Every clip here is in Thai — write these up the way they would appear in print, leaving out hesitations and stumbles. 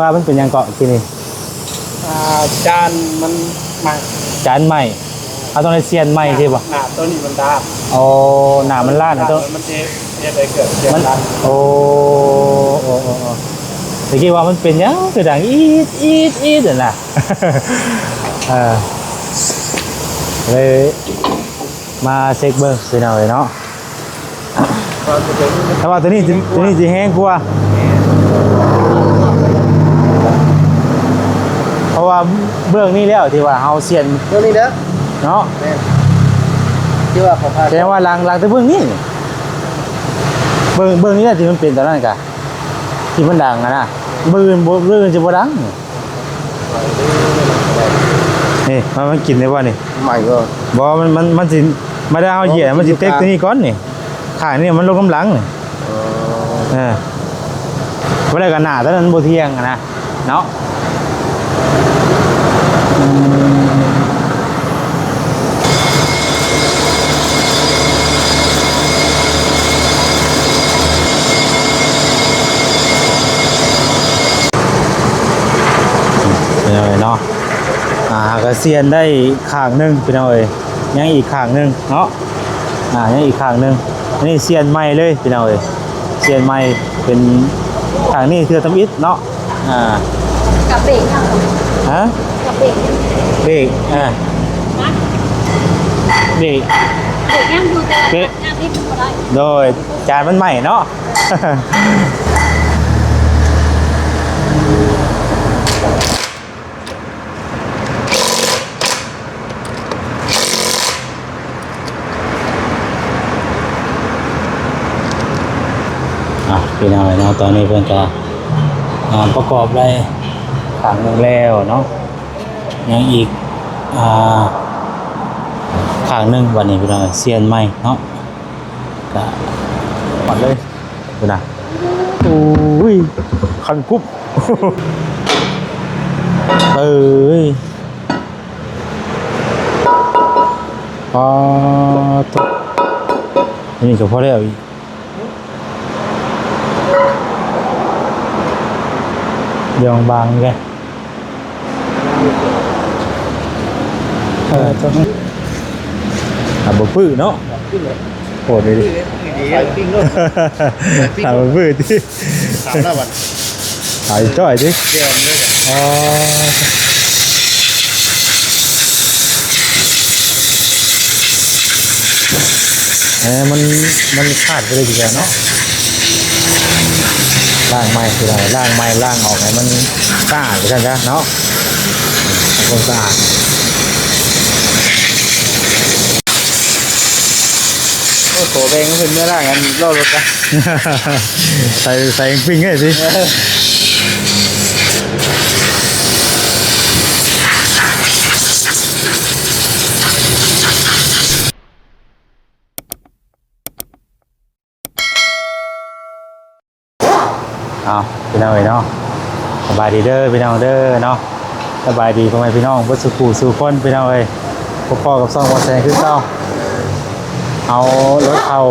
ว่ามันเป็นยังเกาะที่นี่จานมันใหม่จานใหม่เอาต้องในเซียนใหม่ใช่ปะหนาตัวนี้มันด้านโอ้หนามันล้านนะต้องมันเอะไรเกิดเสียงดังโอ้ตะกี้ว่ามันเป็นยังคือดังอีดน่ะเลยมาเช็คเบิ้งสิหน่อยเนาะแต่ว่าตัวนี้จะแห้งกว่าเพราะว่าเบื้องนี้แล้วที่ว่าเฮาเซียนเรื่องนี้เด้อเนาะที่ว่าเขาพาแสดงว่าล้างแต่เบื้องนี้เบื้องนี้แหละที่มันเป็นตอนนั้นกะที่มันดังนะเบื้องจะบ่ดังนี่มันกินได้ว่านี่ใหม่ก็บ่มันสิมาได้เอาเหยียบมันสิเต็กตัวนี้ก่อนนี่ข้างนี่มันลงกำลังนี่บ่ได้กันหน้าตอนนั้นบ่เที่ยงนะเนาะเนาะกระเซียนได้ข้างนึงพี่น้อยยังอีกข้างนึงเนาะยังอีกข้างนึงนี่เซียนใหม่เลยพี่น้อยเซียนใหม่เป็นข้างนี้คือทำอิฐเนาะกับเบรกยังฮะกับเบรกเบรกเบรกยังดูแต่งานที่ทำได้โดยจานมันใหม่เนาะพี่น้อยเนาะตอนนี้เพื่อนก็ประกอบได้ขังนึงแล้วเนาะยังอีกขังนึงวันนี้พี่น้อยเซียนใหม่เนาะก็ปัดเลยดูนะอุ้ยคันกุ๊บตุ๊กนี่ก็พอแล้วอีกเดี๋ยวบางแกบ่พื้เนาะโหดเลยดิปิ้งโลดบ่พื้ที่ถามแล้ววันหายจ้อยดิเดี๋ยวเลยอ๋อมันขาดไปเลยทีเดียวเนาะล่างไม้คืออะไรล่างไม้ล่างออกไงมันสะอาดใช่ไหมเนาะคนสะอาดโอ้โหแบงเป็นเมื่อไรกันรอรถนะใส่ปิ้งให้สิพี่น้องเนาะสบายดีเด้อพี่น้องเด้อเนาะสบายดีพ่อแม่พี่น้องวัดสุขสู่คนพี่น้องเลยพ่อกับซ่องวอแซงขึ้นเต้าเอารถเข้า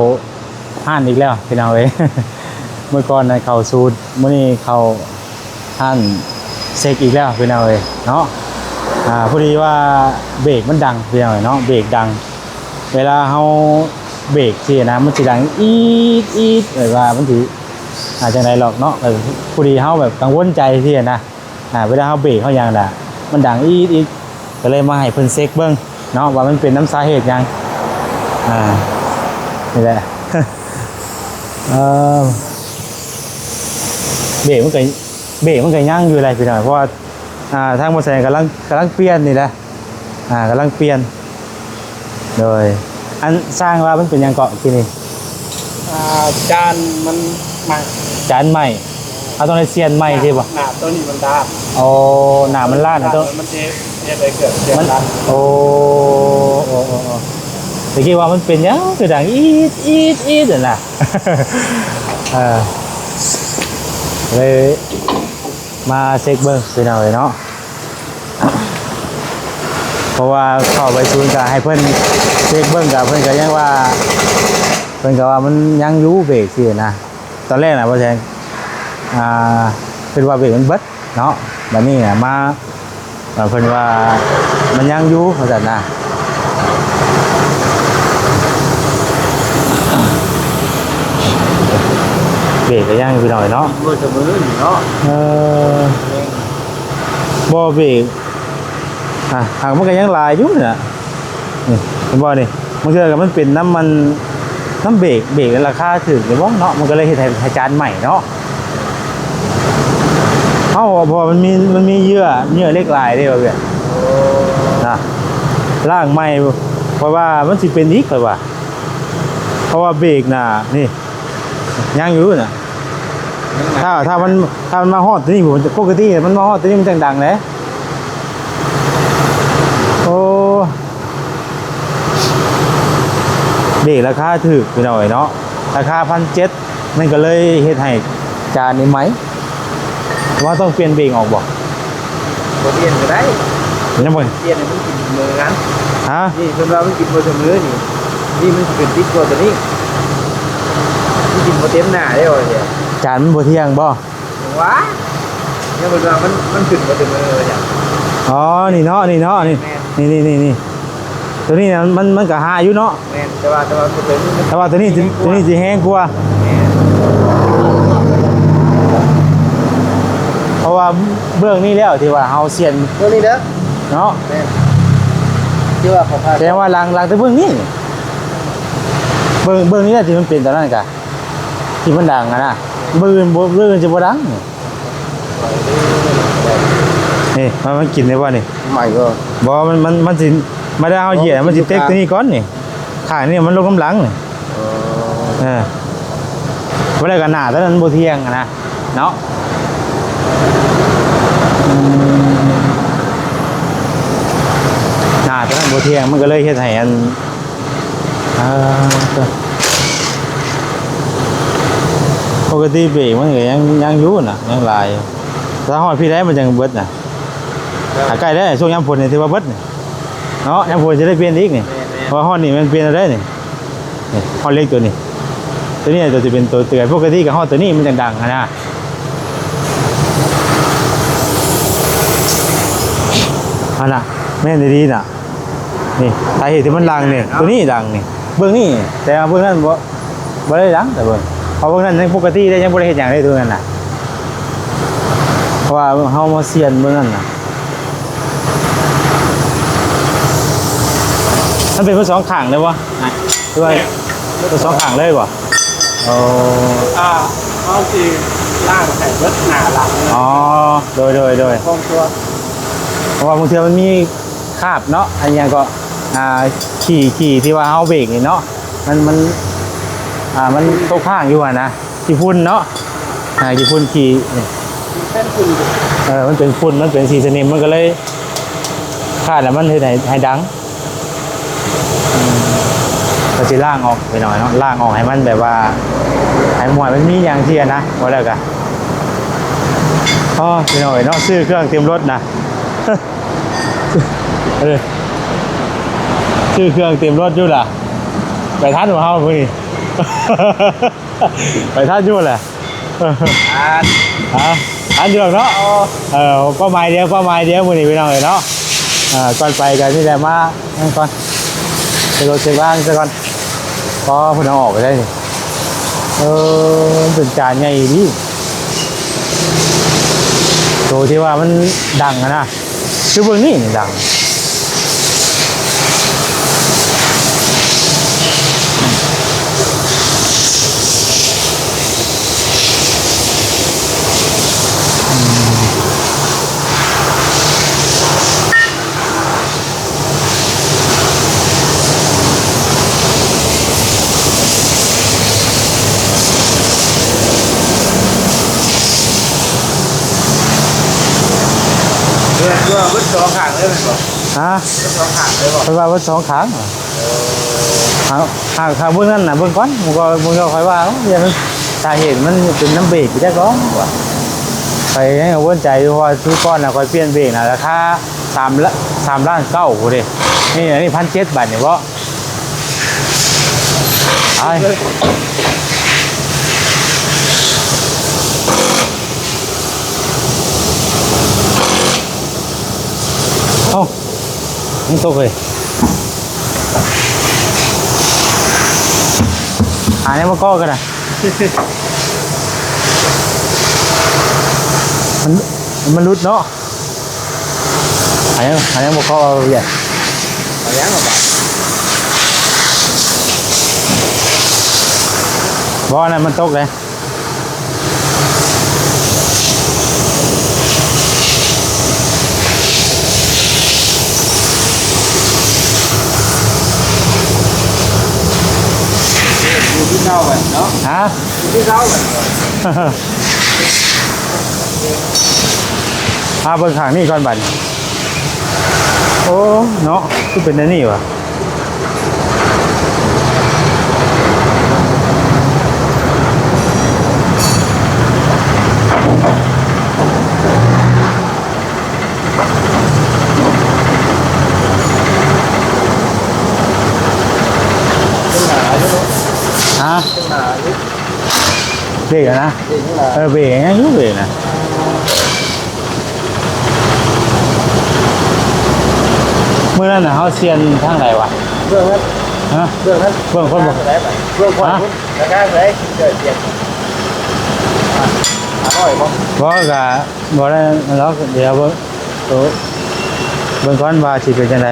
ห้านอีกแล้วพี่น้องเลยเมื่อก่อนในเข้าซูดเมื่อนี้เข้าห้านเซ็กอีกแล้วพี่น้องเลยเนาะพอดีว่าเบรกมันดังพี่น้องเนาะเบรกดังเวลาเขาเบรกสินะมันจะดังอีดเลยว่ามันถืออาจจะไหนหรอกเนาะพอดีเขาแบบกังวลใจที่นะเวลาเขาเบรกเขาอย่างน่ะมันดังอีกก็เลยมาให้เพิ่นเซ็กเบิ้งเนาะว่ามันเป็นน้ำสาเหตุยังนี่แหละเบรกมันก็ยั่งอยู่อะไรพี่หน่อยเพราะว่าทางมอเตอร์ไซค์กำลังเปลี่ยนนี่แหละกำลังเปลี่ยนโดยอันสร้างว่ามันเป็นยังเกาะที่นี่จานมันใหม่จานใหม่เอาต้องในเซียนใหม่ใช่ปะหนาตัวนี้มันด้านโอ้หนามันล้านนะต้องมันอะไรเกิดเสียงดังโอ้ตะกี้ว่ามันเป็นยังคือดังอีดน่ะเลยมาเช็คเบิ้งสิหน่อยเนาะเพราะว่าเข้าไปซูนย์ก็ให้เพื่อนเช็คเบิ้งกับเพื่อนก็ยังว่าเพื่อนก็ว่ามันยังยูเบรกสินะตอนแรกนะพ่อแจงเป็นว่าเบรกมันเบิด เนาะบัดนี้น่ะมาเพิ่นว่ามันยังอยู่ว่าซั่นน่ะเบรกก็ยังอยู่พี่น้องเนาะ บ่เสมอนี่เนาะ บ่เบรกหากมันก็ยังหลายอยู่น่ะนี่เห็นบ่นี่มันคือกับมันเป็นน้ำมันน้ำเบรกราคาถึกหรือบ่เนาะมันก็เลยเฮ็ดให้จานใหม่เนาะพอมันมีเยื่อเล็กลายเด้ว่าเว้ยนะล่างใหม่เพราะว่ามันสิเป็นอีกเลยว่ะเพราะว่าเบรกน่ะนี่ยังอยู่น่ะถ้ามันมาฮอดตัวนี้ผมปกติมันมาฮอดตัวนี้มันจังดังแหละโอ้เบรกราคาถูกไปหน่อยเนาะราคา1,700มันก็เลยเฮ็ดให้จานนี้ไหมว่าต้องเปลี่ยนเบรกออกบ่ บ่เปลี่ยนก็ได้ ยังบ่ เปลี่ยนให้มันกินมือกัน ฮะ นี่เพิ่นว่ามันกินบ่เสมอนี่มันสิเป็นติดกว่าตัวนี้มันกินบ่เต็มหน้าได้ว่าเนี่ย จานมันบ่เที่ยงบ่ ว้าเนี่ยเพิ่นว่ามันขึ้นบ่เสมอว่าจ้ะ อ๋อนี่เนาะนี่ตัวนี้นะมันก็หาอยู่เนาะ แม่นแต่ว่าตัวนี้มัน แต่ว่าตัวนี้สิแห้งกว่า แม่น เพราะว่าเบื้องนี้แล้วที่ว่าเฮาเสียน ตัวนี้เด้อ เนาะ แม่นที่ว่าเขาพา แสดงว่าล้างแต่เบื้องนี้เบื้องนี้แหละที่มันเป็นตอนนั้นกะที่มันดังอะนะเบื้องจะบ่ดังนี่มันกินได้บ่นี่ ใหม่ก็ บ่มันสิมาได้เฮาเหยียบมันสิเต็กตัวนี้ก่อนนี่ข้างนี่มันลงกำลังนี่บ่ได้กันหน้าตอนนั้นบ่เที่ยงอะนะเนาะหน้าตอนนั้นบ่เที่ยงมันก็เลยเฮ็ดให้อันปกติเบรกมันก็ยังอยู่น่ะยังหลายถ้าฮอดพี่ได้มันจังเบิดน่ะถ้าใกล้ได้ช่วงยามฝนนี่ถือว่าเบิดนี่เนาะยามฝนจะได้เปลี่ยนอีกนี่เพราะฮอดนี่มันเปลี่ยนได้นี่ฮอดเล็กตัวนี้ตัวนี้จะเป็นตัวเตือนปกติกับฮอดตัวนี้มันจังดังนะอันน่ะแม่นดีน่ะนี่สาเหตุที่มันดังเนี่ยตัวนี้ดังนี่เบื้องนี้แต่เบื้องนั้นบ่ได้ดังแต่เบื้องเพราะเบื้องนั้นยังปกติได้ยังบ่ได้เฮ็ดหยังได้ตัวนั้นน่ะเพราะว่าเฮามาเซียนเบื้องนั้นน่ะมันเป็นเพื่อสองข้างเลยวะด้วยเพื่อสองข้างเลยบ่โอ้ เอาสิล่างใส่เบิดหน้าหลัง อ๋อโดย คงตัว เพราะว่าบางทีมันมีคราบเนาะอันยังก็ขี่ที่ว่าเฮาเบรกนี่เนาะมันตกข้างอยู่อ่ะนะขี้ฝุ่นเนาะขี้ฝุ่นขี่นี่ แค่คุณ มันเป็นฝุ่นมันเป็นสีสนิมมันก็เลยคาดแล้วมันให้ดังก็จะล่างออกไปหน่อยเนาะล่างออกให้มันแบบว่าให้หมวยมันมีอย่างที่นะว่าแล้วกันอ๋อไปหน่อยเนาะซื้อเครื่องเตรียมรถนะซื้อเครื่องเตรียมรถอยู่ล่ะไปทันหัวเฮาพุ่นนี่ ไปทันอยู่แหละอันเดียวเนาะเป้าหมายเดียวมื้อนี้พี่น้องเอ้ยเนาะก่อนไปกันที่ได้มาก่อนไปรถเช็คบ้านซะก่อนพอเพิ่นเอาออกไปได้นี่เป็นจานใหญ่ดีโตที่ว่ามันดังนะคือเบิ่งนี่ดังเพื่อเบิดสองข้างเลยแม่นบ่ ฮะ เบิดสองข้างเลยบ่ เพราะว่าเบิ่งสองครั้งหากเบิ่งนั่นน่ะเบิ่งก่อนมันก็ค่อยว่าอย่ามันสาเหตุมันเป็นน้ำเบรกไปจักร้องว่าไปให้กังวลใจเพราะว่าทุกก้อนน่ะค่อยเปลี่ยนเบรกน่ะราคา3 ล้าน9โหเด้นี่อันนี้1,700 บาทนี่บ่ไอ้ มันตกเลยหาเนี่ยมาก้อกันนะมันรุดเนาะหาเนี่ยมาก้อเอาใหญ่ เอายังมาบ่ บ่อนั้นมันตกเลยอยู่ที่เก้ากันเนาะ ฮะ อยู่ที่เก้ากัน เบิ่งข้างนี่ก่อนบัดโอ้เนาะคือเป็นอันนี้วะฮะเบรกอะนะเบรกยังยุบเบรกนะเมื่อนั้นน่ะเขาเซียนทางไหนวะ เบื้องนั้น ฮะ เบื้องนั้น เบื้องคนบอก เบื้องคนราคาเท่าไหร่เกิดเจ็บอร่อยมั้ง บอกกับบอกได้แล้วเดี๋ยวเบิ่งก่อนว่าสิเป็นจังได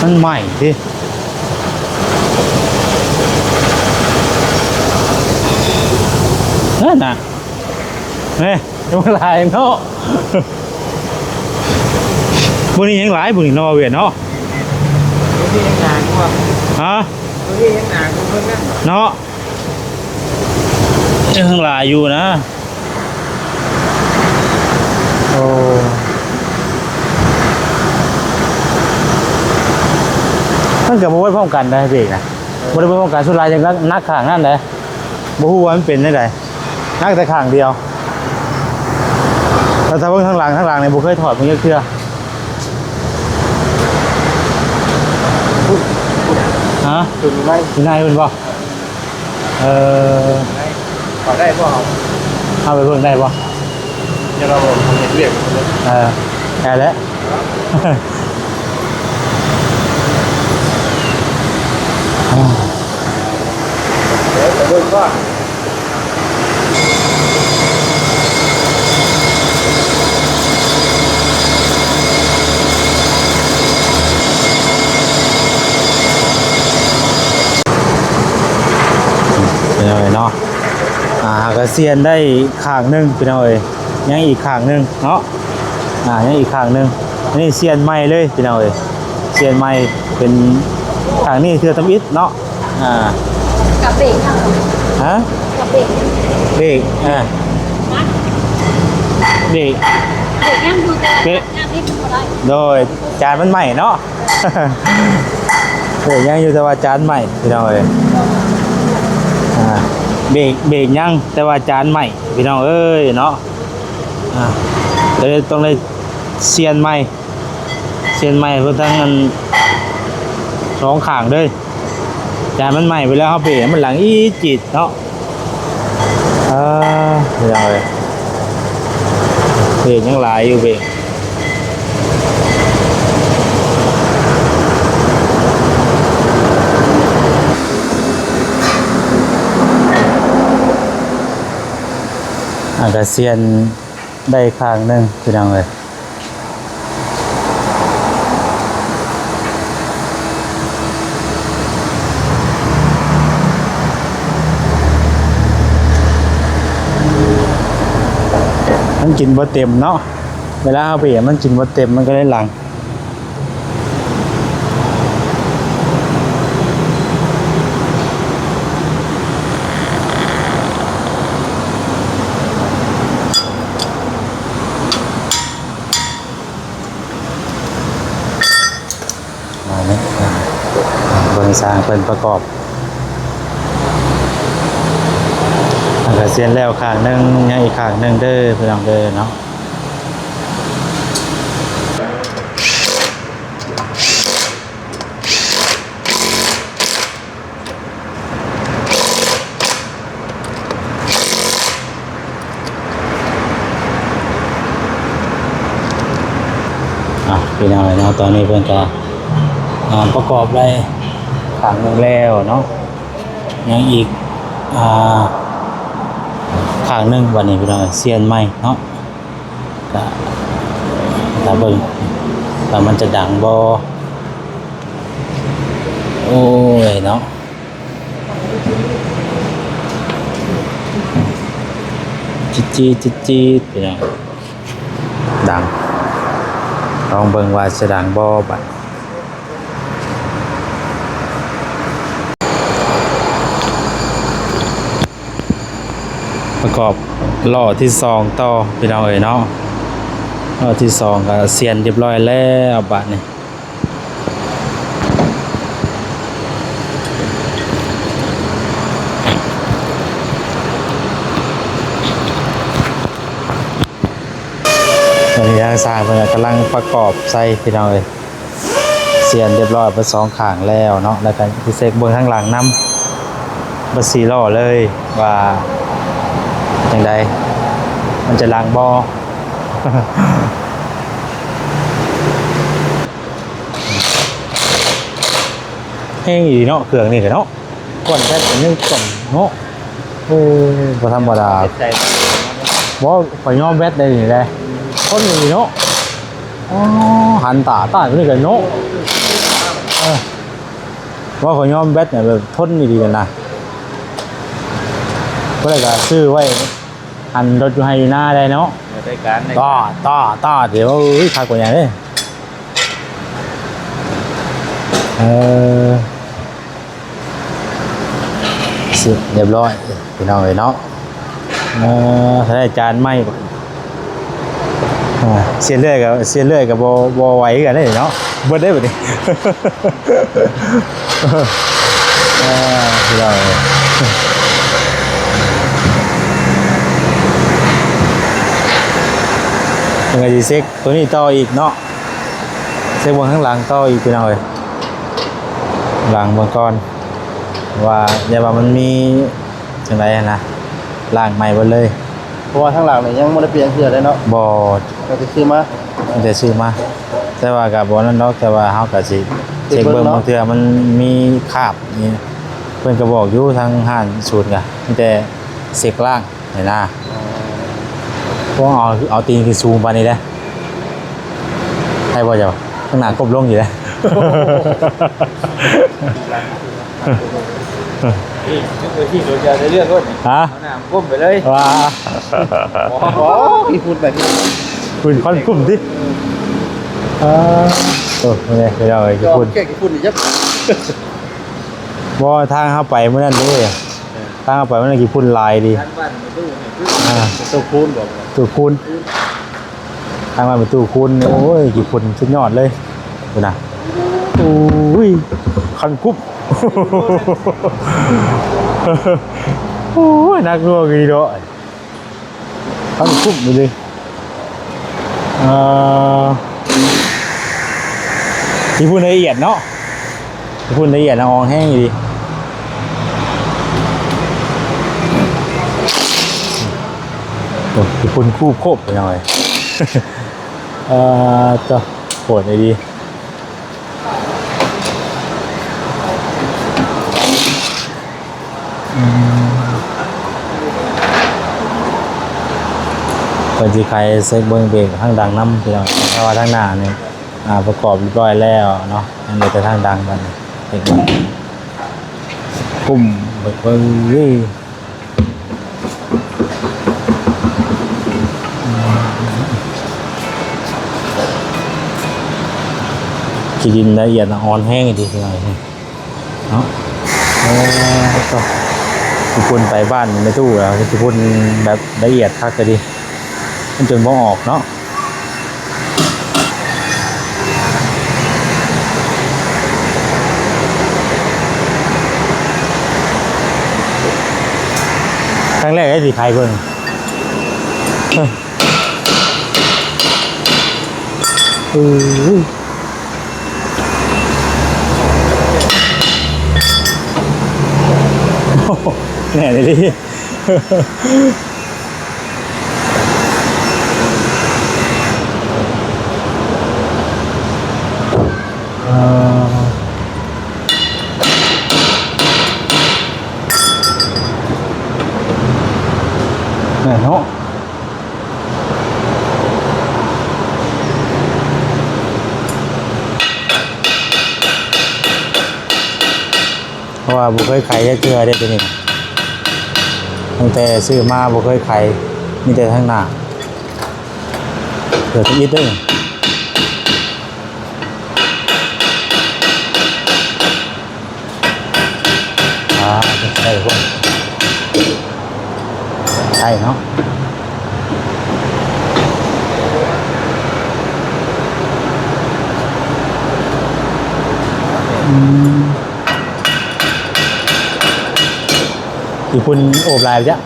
มันใหม่ดินั่นน่ะนี่ยังหลายเนาะบุนี้ยังหลายบุนี้นอเวียนเนาะ ที่ยังหนากูว่า ฮะ ที่ยังหนากูเพิ่งนั่ง เนาะยังหลายอยู่นะโอ้มันกับบ่ไว้พร้อมกันได้เบรกนะบ่ได้ไว้พร้อมกันสุดท้ายยังนักข้างนั่นเลยบ่ฮู้ว่ามันเป็นได้ใดนักแต่ข้างเดียวแล้วถ้าเบิ่งข้างหลังเนี่ยบ่เคยถอดมันเทื่อฮะ ถึงไหม อยู่ในเพิ่นบ่ขอได้ป่ะ เอาไปเบิ่งได้บ่ จะเราบอกทำเรียก แค่แล้ว เดี๋ยวไปเบิ่งก็ เป็นยังไงเนาะกระเซียนได้ข้างหนึงเป็นยังไงยังอีกข้างหนึงเนาะยังอีกข้างหนึงนี่เซียนใหม่เลยเป็นยังไงเซียนใหม่เป็นข้างนี้คือทำอิฐเนาะกับเบรกยัง ฮะ กับเบรก เบรกนะ เบรก เบรกยังดูแต่งานที่ทำอะไร โดยจานมันใหม่เนาะ เบรกยังอยู่แต่ว่าจานใหม่พี่น้องเอ้ยเบรกยังแต่ว่าจานใหม่พี่น้องเอ้ยเนาะเลยต้องเลยเซียนใหม่เพื่อทั้งมันสองข้างเลยจานมันใหม่ไปแล้วเขาเบรกมันหลังอีจิตเนาะพี่น้องเอ้ยเบรกยังหลายอยู่เบรกกระเซียนได้ข้างหนึงพี่น้องเลยมันกินบ่เต็มเนาะเวลาเอาไปมันกินบ่เต็มมันก็ได้หลังสร้างเป็นประกอบกระเซียนแล้วข้างหนึงยังอีกข้างหนึงเด้อพี่น้องเด้อเนาะ พี่น้อยเนาะตอนนี้เพิ่นก็ประกอบได้ขังหนึงแล้วเนาะยังอีกข้างหนึงวันนี้พี่น้อยเซียนใหม่เนาะก็ถ้าเบิ่งว่ามันจะดังบ่โอ้ยเนาะจี๊ดพี่น้องดังลองเบิ่งว่าจะดังบ่บัดประกอบล้อที่2ต่อพี่น้องเอ้ยเนาะล้อที่2ก็เสียนเรียบร้อยแล้วบัดนี้ตอนนี้ทางสร้างเพิ่นกำลังประกอบใส่พี่น้องเอ้ยเสียนเรียบร้อยไป2ข้างแล้วเนาะแล้วก็สิเช็คเบิ่งข้างหลังนำบ่4ล้อเลยว่าจังใดมันจะล้างบ่ แห้งอีเนาะเครื่องนี่ก็เนาะก่อนแค่นึงก่อนเนาะโอ้บ่ธรรมดา ใจ บ่ขอยยอมแวดได้นี่แหละคนนี่เนาะอ๋อหันตาต้านนี่ก็เนาะว่าขอยยอมแวดเนี่ยแบบทนดีๆกันนะก็เลยก็ซื้อไว้อันรถอยู่ให้อยู่หน้าได้เนาะ ในการใน ต่อเดี๋ยวคักกว่าอย่างนี้สิเรียบร้อยพี่น้องเลยเนาะถ้าได้จานไหมเสียเลื่อยกับบ่ไหวกันได้เนาะเบิดได้แบบนี้พี่น้องเลยยังไงดีเซ็กตัวนี้ต่ออีกเนาะเซ็กบนข้างหลังต่ออีกพี่น้องเลยหลังบนก้อนว่าอย่าว่ามันมีจังไรนะล่างใหม่หมดเลย เพราะว่าข้างหลังเนี่ยยังไม่ได้เปลี่ยนเสื้อเลยเนาะ บอ เราจะซื้อมา มันจะซื้อมาแต่ว่ากับบนั่นเนาะแต่ว่าเฮาก็สิเช็คเบิ่งบางเทื่อมันมีคราบนี่เพิ่นก็บอกอยู่ทางห้างสูตรกะมีแต่เซ็กล่างเห็นนะพวกเอาตีนคือซูมปานนี้เด้ให้บ่เจ้าข้างหน้ากบลงอยู่เด้ นี่คือที่เราจะเลือกรถ ฮะ เอาหน้าก้มไปเลย ว่า โอ้โหพี่พูดแบบนี้ คุณคอนกลุ่มดิโอ้ไม่ได้เลย จอ คุณ แค่กี่พูดนี่ยับ บ่ทางเข้าไปเมื่อนั้นเด้ทางเข้าไปเมื่อนั้นกี่พุ่นลายดี ทางบ้านมาตู้เนี่ยตู้คูณบอกว่า ตู้คูณทางมาเป็นตู้คูณโอ้ยกี่พุ่นสุดยอดเลยดูนะโอ้ยคันกุ๊บโอ้ยนักรัวกี่ดอกคันกุ๊บไปเลยกี่พุ่นละเอียดเนาะกี่พุ่นละเอียดละอองแห้งดีโอ้กี่พุ่นคู่โคบไปหน่อยจะโหดเลยดีเป็นที่ใครเซ็กเบิ้งเบรกทางดังน้ำพี่น้องเพราะว่าทางหน้าเนี่ยประกอบเรียบร้อยแล้วเนาะยังเหลือแต่ทางดังกันเด็กมันปุ่มเบิกเบิ้งขีดินละเอียดอ่อนแห้งดีพี่น้องเนาะก็ทุกคนไปบ้านในตู้แล้วทุกคนแบบละเอียดคักก็ดีมันจนบ่ออกเนาะครั้งแรกไอ้สีไข่เบิ่งแน่เลยดิ ราะว่าบ่เคยไขได้เทื่อได้ตัวนี้ตั้งแต่ซื้อมาบ่เคยไขมีแต่ทางหน้าเกิดอีกเด้อใช่คนใช่เนาะญี่ปุ่นโอบลายไปจ้ะ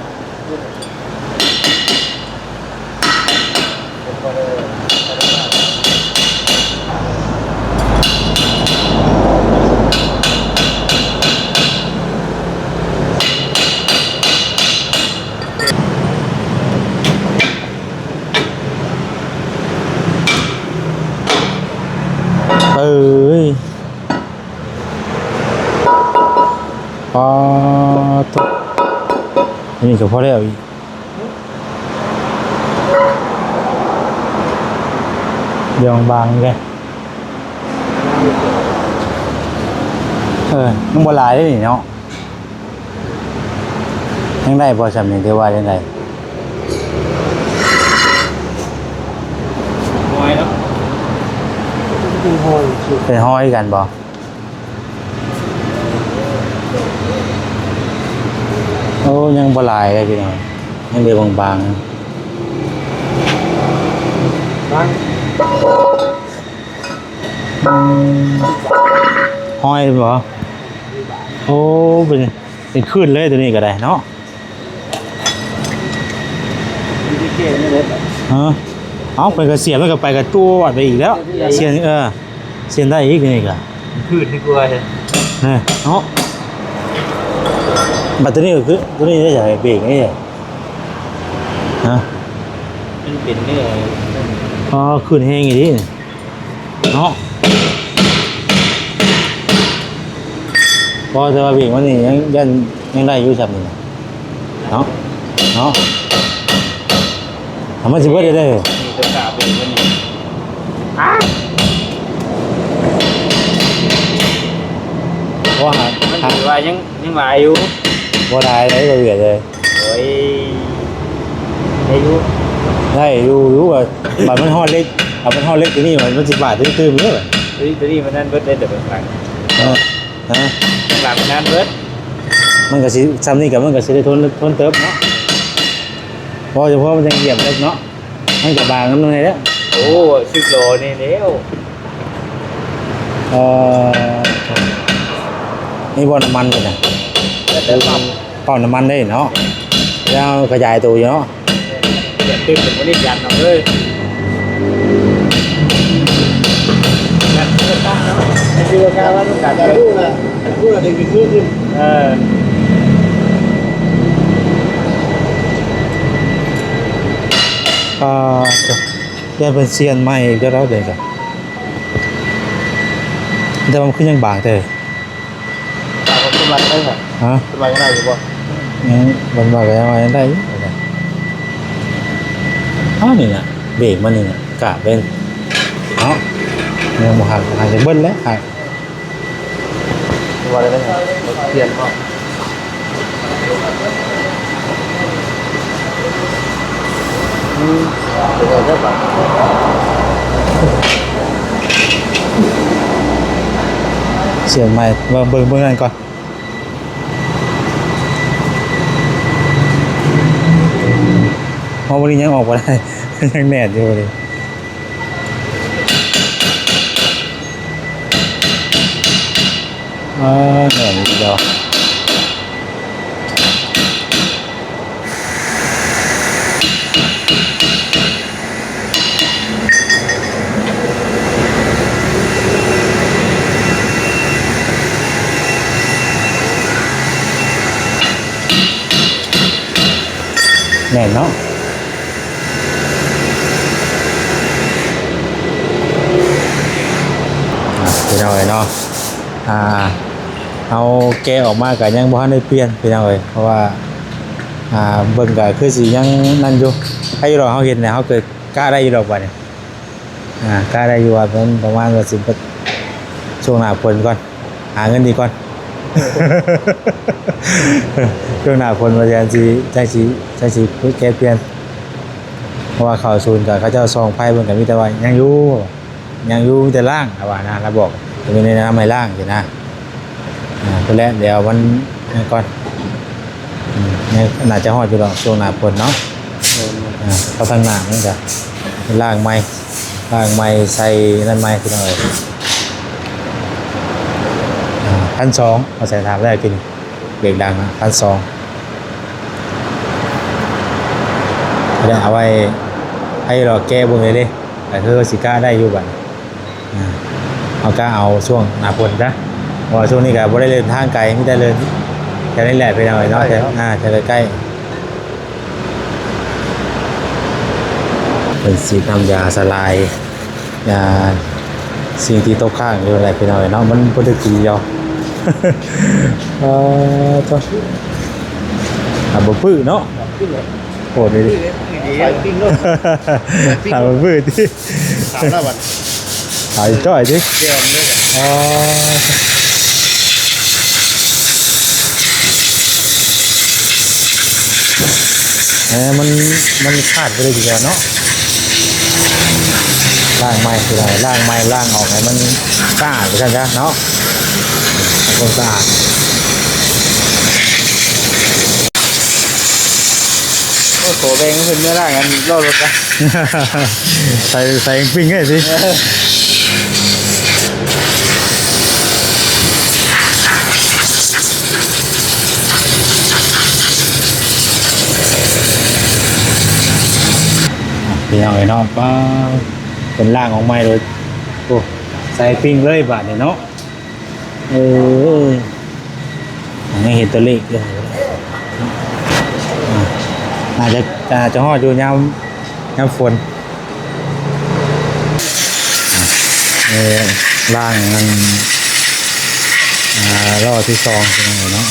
เอ้ยพอตกอันนี้ก็พอแล้วอีกเดี๋ยวบางๆเลยมันบ่หลายได้นี่เนาะยังได้บ่จำนี่ที่ว่ายังไง น้อยเนาะเป็นห้อย เป็นห้อยกันบ่โอ้ยังบ่หลายเลยพี่น้องยังเดียวบาง บาง ๆห้อยบ่โอ้เป็นขึ้นเลยตัวนี้ก็ได้เนาะ ที่เก่งนี่เลย เอาไปกระเสียบมันก็ไปกับตัวไปอีกแล้วเสียนเสียนได้อีกนี่ก็ พืชที่กลัวเห็น เนาะบัตรตัวนี้ก็คือตัวนี้ได้จากเบรกนี่ฮะ มันเป็นนี่เลย อ๋อขึ้นแห้งอย่างนี้เนาะพอจะมาเบรกมันนี่ยังได้อยู่จับนี่เนาะทำมันจะเบิดได้เลย มีตัวกาเป็นมันนี่เพราะว่า มันถือว่ายังหลายอยู่ บ่ได้เลยก็เหลือเลย โอ้ยอายุ ได้รู้ว่าบัตรมันฮอดเล็กมันฮอดเล็กตัวนี้มัน10 บาทตื้มๆเลย ตัวนี้มันนั่นเบิดได้แต่เป็นหลัง ฮะ หลังมันนั่นเบิด มันก็สิซ้ำนี่กับมันก็สิได้ทนเติบเนาะพอเฉพาะมันยังเหยียบเล็กเนาะมันก็บางน้ำในแล้ว โอ้10 โลนี่แล้ว นี่บ่อน้ำมันเลยนะ แต่ปั๊ม เป่าน้ำมันได้เนาะแล้วกระจายตัวอยู่เนาะ อย่าตื่นถึงวันนี้ยันเอาเลยยันเพื่อตั้งเนาะไอ้ที่ว่าการว่าต้องการจะรู้นะรู้อะไรขึ้นแกเป็นเซียนใหม่ก็แล้วเด็กอะแต่มันขึ้นยังบางแต่ ตามผมสบายได้ค่ะ ฮะ สบายได้หรือเปล่า มันบางก็ยังได้อยู่นี่นะเบรกมันนี่นะกะเป็นเนาะยังบ่หักจะเบิ้ลแล้วหัก สบายได้ค่ะเปลี่ยนก็เดี๋ยวได้ป่ะ เสียงใหม่มาเบิ่งนั่นก่อนเพราะวันนี้ยังออกมาได้ ยังแดดอยู่เลยแดดอยู่เดียวแน่นเนาะพี่น้องเอ๋ยเนาะเอาแกะออกมากับยังบ่ทันได้เปลี่ยนพี่น้องเอ๋ยเพราะว่าเบิ่งก็คือสิยังนั่นอยู่ให้อยู่ดอกเฮาเห็นเนี่ยเฮาเกิดกล้าได้อยู่ดอกบัดนี้กล้าได้อยู่ว่าเป็นประมาณว่าสิช่วงหน้าฝนก่อนหาเงินดีก่อน ช่วงหน้าฝนมาแทนสิจังสิแก้เปลี่ยนเพราะว่าเข้าศูนย์ก็เขาเจ้าซองไพ่เพิ่นก็มีแต่ว่ายังอยู่มีแต่ล่างว่านะเราบอกจะมีในน้ำไม่ล่างอยู่นะไปแล้วเดี๋ยววันก่อนเนี่ยน่าจะฮอดอยู่ดอกช่วงหน้าฝนเนาะเขาทางหน้ามันจะล่างไม้ใส่นั่นไม้พี่น้องเอ้ย1,200เอาใส่ถามได้กินเบรกดัง1,200ได้เอาไว้ให้เราแก้บนเลยดิแต่เธอสิกล้าได้อยู่บัดเอากล้าเอาช่วงหน้าฝนนะเพราะว่าช่วงนี้ก็บ่ได้เดินทางไกลไม่ได้เลยแค่นี้แหละพี่น้องเนาะแค่ใกล้เป็นสีน้ำยาสลายยาสิ่งที่ตกข้างอยู่อะไรพี่น้องเนาะมันบ่ได้กินยอจ้ะบ่ปื้อเนาะโหดเลยดิ ใส่ปิ้งรถ บ่ปื้อดิ ถามแล้วบัด หายจ้อยดิ เดี๋ยวมันเลย อ๋อมันขาดไปเลยทีเดียวเนาะล่างไม้คืออะไรล่างไม้ล่างออกให้มันสะอาดไปใช่ไหมเนาะคนสะอาด โอ้โหแบงค์เพิ่นเมื่อร่างกันรอรถนะ ใส่ปิ้งให้สิพี่น้องไอ้น้องป้าเป็นล่างของไม้เลยโอ้ใส่ปิ้งเลยบาทเนี่ยเนาะไม่เห็นตัวเลขเลยอาจจะห่อดอยู่ยามฝนล่างมันล่อที่ซองเป็นยังไงเนาะ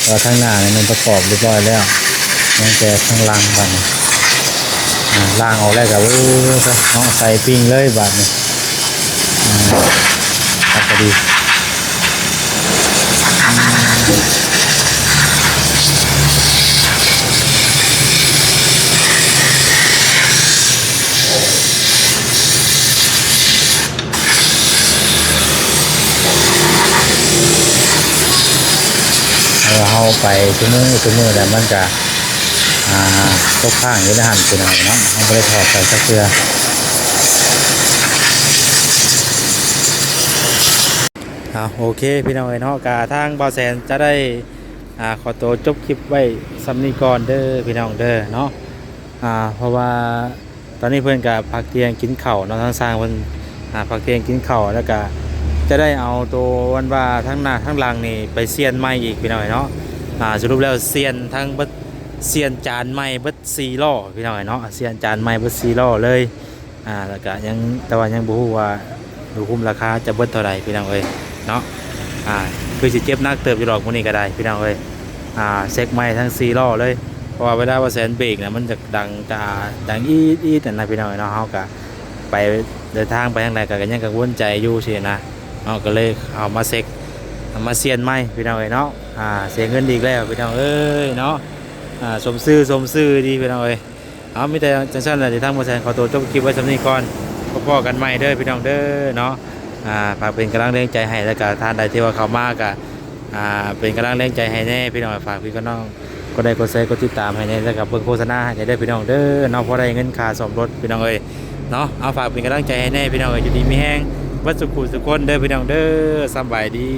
แล้วข้างหน้าเนี่ยมันประกอบเรียบร้อยแล้วยังแต่ข้างล่างบันล่างออกแล้วกับเนาะใส่ปิ้งเลยบาทเนี่ยพอดีเราไปชั่วโมงแต่มันจะตกข้างอยู่ในหันเป็นอะไรเนาะเราไม่ได้ถอดใส่สักเทื่อโอเคพี่น้องเนาะกาทางบ่าวแสนจะได้ขอตัวจบคลิปไว้สำนีก่อนเด้อพี่น้องเด้อเนาะเพราะว่าตอนนี้เพื่อนกับพักเที่ยงกินข้าวเนาะทางสร้างเพื่อนพักเที่ยงกินข้าวแล้วก็จะได้เอาตัววันว่าทั้งหน้าทั้งหลังนี่ไปเซียนไม้อีกพี่น้องเนาะสรุปแล้วเซียนทั้งเบิดเซียนจานไม้เบิด4ล้อพี่น้องเนาะเซียนจานไม้เบิด4ล้อเลยแล้วก็ยังแต่ว่ายังบ่ฮู้ว่าดูคุ้มราคาจะเบิดเท่าไหร่พี่น้องเอ้ยเนาะคือสิเจ็บนักเติบอยู่ดอกมื้อนี้ก็ได้พี่น้องเอ้ยเซ็กไม้ทั้ง4ล้อเลยเพราะว่าเวลาว่าแสนเบรกน่ะมันจะดังอีดนะพี่น้องเนาะเฮาก็ไปเดินทางไปทางใดก็ยังกังวลใจอยู่สินะเนาะก็เลยเอามาเซ็กมาเซียนไม้พี่น้องเอ้ยเนาะเสียเงินอีกแล้วพี่น้องเอ้ยเนาะสมซื่อดีพี่น้องเอ้ยมีแต่จังซั่นแหละที่ทางบ่แสนขอตัวจบคลิปไว้สำนี้ก่อนพบกันใหม่เด้อพี่น้องเด้อเนาะฝากเป็นกำลังแรงใจให้แล้วก็ท่านใดที่ว่าเขามากเป็นกำลังแรงใจให้แน่พี่น้องฝากพี่ก็น้องก็ได้กดแชร์กดติดตามให้แน่แล้วก็เบิ่งโฆษณาให้ได้พี่น้องเด้อเนาะพอได้เงินค่าซ่อมรถพี่น้องเอ้ยเนาะเอาฝากเป็นกำลังใจให้แน่พี่น้องเอ้ยอยู่ดีมีแห้งวัดสุขุสุขคนเด้อพี่น้องเด้อสบายดี